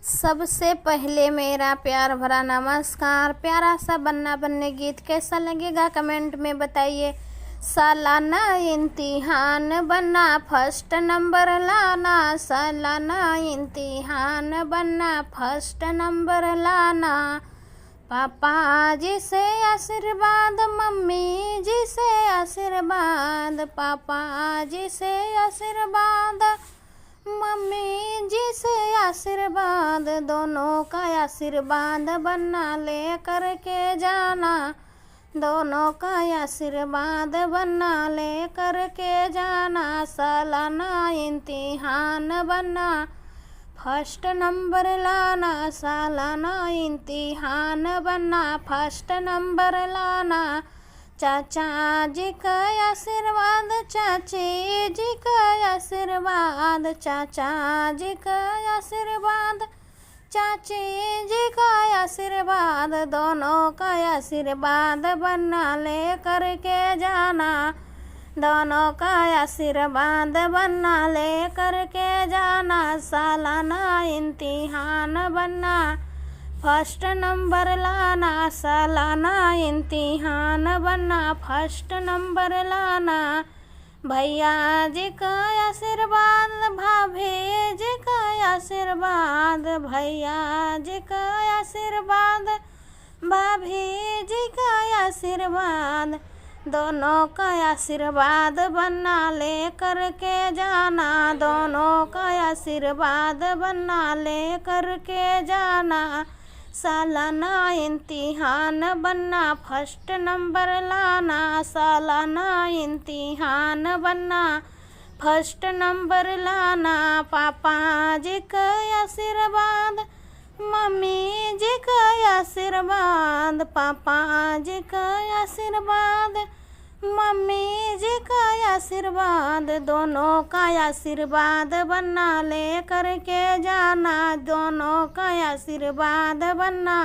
सबसे पहले मेरा प्यार भरा नमस्कार। प्यारा सा बन्ना बन्ने गीत कैसा लगेगा कमेंट में बताइए। सालाना इम्तिहान बनना फर्स्ट नंबर लाना, सालाना इम्तिहान बनना फर्स्ट नंबर लाना। पापा जी से आशीर्वाद, मम्मी जी से आशीर्वाद, पापा जी से आशीर्वाद, मम्मी जी से आशीर्वाद, दोनों का आशीर्वाद बनना ले करके जाना, दोनों का आशीर्वाद बनना ले करके जाना। सालाना इम्तिहान बनना फर्स्ट नंबर लाना, सालाना इम्तिहान बनना फर्स्ट नंबर लाना। चाचा जी का आशीर्वाद, चाची जी का आशीर्वाद, चाचा जी का आशीर्वाद, चाची जी का आशीर्वाद, दोनों का आशीर्वाद बनना ले करके जाना, दोनों का आशीर्वाद बनना ले करके जाना। सालाना इम्तिहान बनना फर्स्ट नंबर लाना, सालाना इम्तिहान बनना फर्स्ट नंबर लाना। भैया जी का आशीर्वाद, भाभी जी का आशीर्वाद, भैया जी का आशीर्वाद, भाभी जी का आशीर्वाद, दोनों का आशीर्वाद बनना ले करके जाना, दोनों का आशीर्वाद बनना ले करके जाना। सालाना इम्तिहान बनना फर्स्ट नंबर लाना, सालाना इम्तिहान बनना फर्स्ट नंबर लाना। पापा जी का आशीर्वाद, मम्मी जी का आशीर्वाद, पापा जी का आशीर्वाद, मम्मी जी का आशीर्वाद, दोनों का आशीर्वाद बनना ले करके जाना, दोनों का आशीर्वाद बनना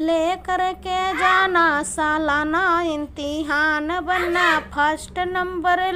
ले करके जाना। सालाना इम्तिहान बनना फर्स्ट नंबर